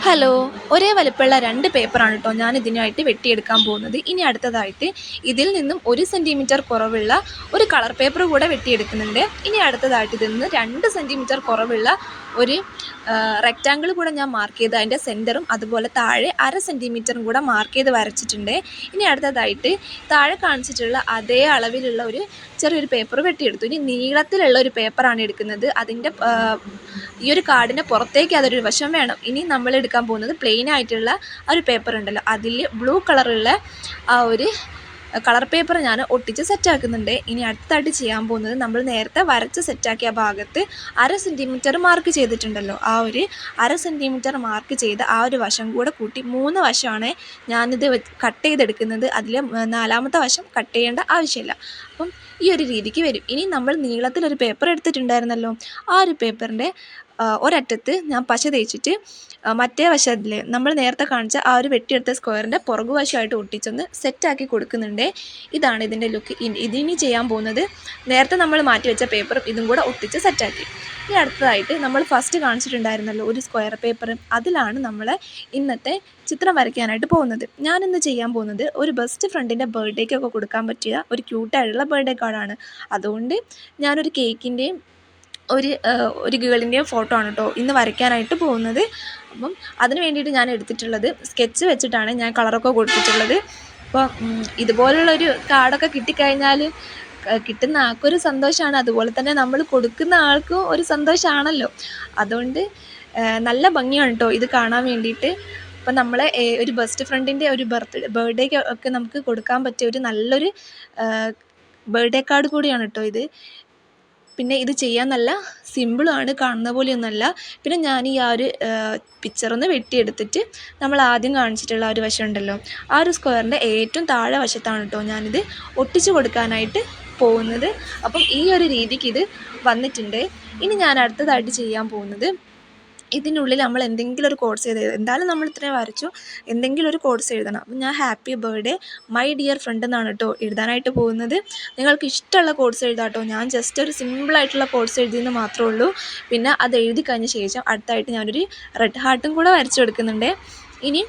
Hello! ഒരേ വലിപ്പമുള്ള 2 പേപ്പറാണ് ട്ടോ ഞാൻ ഇതിനായിട്ട് വെട്ടിയെടുക്കാൻ പോകുന്നത്. ഇനി അടുത്തതായിട്ട് ഇതിൽ നിന്നും 1 സെന്റിമീറ്റർ കുറവുള്ള ഒരു കളർ പേപ്പർ കൂടെ വെട്ടിയെടുക്കുന്നുണ്ട്. ഇനി അടുത്തതായിട്ട് ഇതിൽ നിന്ന് 2 സെന്റിമീറ്റർ കുറവുള്ള ഒരു റെക്റ്റാങ്കിൾ കൂടെ ഞാൻ മാർക്ക് ചെയ്ത് അതിൻ്റെ സെൻറ്ററും അതുപോലെ താഴെ 1/2 സെന്റിമീറ്ററും കൂടെ മാർക്ക് ചെയ്ത് വരച്ചിട്ടുണ്ട്. ഇനി അടുത്തതായിട്ട് താഴെ കാണിച്ചിട്ടുള്ള അതേ അളവിലുള്ള ഒരു ചെറിയൊരു പേപ്പർ വെട്ടിയെടുത്തു. ഇനി നീളത്തിലുള്ള ഒരു പേപ്പറാണ് എടുക്കുന്നത്. അതിൻ്റെ ഈ ഒരു കാർഡിൻ്റെ പുറത്തേക്ക് അതൊരു വശം വേണം. ഇനി നമ്മൾ എടുക്കാൻ പോകുന്നത് പ്ലെയിൻ ആയിട്ടുള്ള ആ ഒരു പേപ്പർ ഉണ്ടല്ലോ, അതിൽ ബ്ലൂ കളറുള്ള ആ ഒരു കളർ പേപ്പർ ഞാൻ ഒട്ടിച്ച് സെറ്റാക്കുന്നുണ്ട്. ഇനി അടുത്തായിട്ട് ചെയ്യാൻ പോകുന്നത് നമ്മൾ നേരത്തെ വരച്ച് സെറ്റാക്കിയ ഭാഗത്ത് 1/2 സെൻറ്റിമീറ്റർ മാർക്ക് ചെയ്തിട്ടുണ്ടല്ലോ, ആ ഒരു 1/2 സെൻറ്റിമീറ്റർ മാർക്ക് ചെയ്ത് ആ ഒരു വശം കൂടെ കൂട്ടി 3 വശമാണ് ഞാനിത് കട്ട് ചെയ്തെടുക്കുന്നത്. അതിൽ 4ാമത്തെ വശം കട്ട് ചെയ്യേണ്ട ആവശ്യമില്ല. അപ്പം ഈ ഒരു രീതിക്ക് വരും. ഇനി നമ്മൾ നീളത്തിലൊരു പേപ്പർ എടുത്തിട്ടുണ്ടായിരുന്നല്ലോ, ആ ഒരു പേപ്പറിൻ്റെ ഒരറ്റത്ത് ഞാൻ പശ തേച്ചിട്ട് മറ്റേ വശത്തിൽ നമ്മൾ നേരത്തെ കാണിച്ച ആ ഒരു വെട്ടിയെടുത്ത സ്ക്വയറിൻ്റെ പുറകുവശമായിട്ട് ഒട്ടിച്ചൊന്ന് സെറ്റാക്കി കൊടുക്കുന്നുണ്ട്. ഇതാണ് ഇതിൻ്റെ ലുക്ക്. ഇതിനി ചെയ്യാൻ പോകുന്നത് നേരത്തെ നമ്മൾ മാറ്റി വെച്ച പേപ്പറും ഇതും കൂടെ ഒട്ടിച്ച് സെറ്റാക്കി. ഇനി അടുത്തതായിട്ട് നമ്മൾ ഫസ്റ്റ് കാണിച്ചിട്ടുണ്ടായിരുന്നല്ലോ ഒരു സ്ക്വയർ പേപ്പർ, അതിലാണ് നമ്മൾ ഇന്നത്തെ ചിത്രം വരയ്ക്കാനായിട്ട് പോകുന്നത്. ഞാനിന്ന് ചെയ്യാൻ പോകുന്നത് ഒരു ബെസ്റ്റ് ഫ്രണ്ടിൻ്റെ ബർത്ത്ഡേക്കൊക്കെ കൊടുക്കാൻ പറ്റിയ ഒരു ക്യൂട്ടായിട്ടുള്ള ബർത്ത്ഡേ കാർഡാണ്. അതുകൊണ്ട് ഞാനൊരു കേക്കിൻ്റെയും ഒരു ഗേളിൻ്റെയും ഫോട്ടോ ആണ് കേട്ടോ ഇന്ന് വരയ്ക്കാനായിട്ട് പോകുന്നത്. അപ്പം അതിന് വേണ്ടിയിട്ട് ഞാൻ എടുത്തിട്ടുള്ളത് സ്കെച്ച് വെച്ചിട്ടാണ് ഞാൻ കളറൊക്കെ കൊടുത്തിട്ടുള്ളത്. അപ്പോൾ ഇതുപോലുള്ളൊരു കാർഡൊക്കെ കിട്ടിക്കഴിഞ്ഞാൽ കിട്ടുന്ന ആൾക്കൊരു സന്തോഷമാണ്, അതുപോലെ തന്നെ നമ്മൾ കൊടുക്കുന്ന ആൾക്കും ഒരു സന്തോഷമാണല്ലോ. അതുകൊണ്ട് നല്ല ഭംഗിയാണ് കേട്ടോ ഇത് കാണാൻ വേണ്ടിയിട്ട്. അപ്പം നമ്മളെ ഒരു ബെസ്റ്റ് ഫ്രണ്ടിൻ്റെ ഒരു ബർത്ത്ഡേക്ക് ഒക്കെ നമുക്ക് കൊടുക്കാൻ പറ്റിയ ഒരു നല്ലൊരു ബർത്ത്ഡേ കാർഡ് കൂടിയാണ് കേട്ടോ ഇത്. പിന്നെ ഇത് ചെയ്യാൻ നല്ല സിമ്പിളാണ്, കാണുന്ന പോലെയൊന്നുമല്ല. പിന്നെ ഞാൻ ഈ ആ ഒരു പിക്ചറൊന്ന് വെട്ടിയെടുത്തിട്ട് നമ്മൾ ആദ്യം കാണിച്ചിട്ടുള്ള ആ ഒരു വശം ഉണ്ടല്ലോ, ആ ഒരു സ്ക്വയറിൻ്റെ ഏറ്റവും താഴെ വശത്താണ് കേട്ടോ ഞാനിത് ഒട്ടിച്ച് കൊടുക്കാനായിട്ട് പോകുന്നത്. അപ്പം ഈ ഒരു രീതിക്ക് ഇത് വന്നിട്ടുണ്ട്. ഇനി ഞാൻ അടുത്തതായിട്ട് ചെയ്യാൻ പോകുന്നത് ഇതിനുള്ളിൽ നമ്മൾ എന്തെങ്കിലും ഒരു കോഡ്സ് എന്തായാലും നമ്മൾ ഇത്രയും വരച്ചു, എന്തെങ്കിലും ഒരു കോഡ്സ് എഴുതണം. അപ്പം ഞാൻ happy birthday my dear friend എന്നാണ് കേട്ടോ എഴുതാനായിട്ട് പോകുന്നത്. നിങ്ങൾക്ക് ഇഷ്ടമുള്ള കോഡ്സ് എഴുതാം കേട്ടോ. ഞാൻ ജസ്റ്റ് ഒരു സിമ്പിളായിട്ടുള്ള കോഡ്സ് എഴുതിയെന്ന് മാത്രമേ ഉള്ളൂ. പിന്നെ അത് എഴുതി കഴിഞ്ഞ ശേഷം അടുത്തായിട്ട് ഞാനൊരു റെഡ് ഹാർട്ടും കൂടെ വരച്ചു കൊടുക്കുന്നുണ്ട്. ഇനി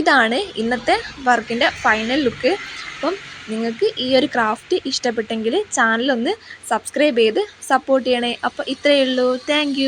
ഇതാണ് ഇന്നത്തെ വർക്കിൻ്റെ ഫൈനൽ ലുക്ക്. അപ്പം നിങ്ങൾക്ക് ഈ ഒരു ക്രാഫ്റ്റ് ഇഷ്ടപ്പെട്ടെങ്കിൽ ചാനലൊന്ന് സബ്സ്ക്രൈബ് ചെയ്ത് സപ്പോർട്ട് ചെയ്യണേ. അപ്പോൾ ഇത്രയേ ഉള്ളൂ. താങ്ക്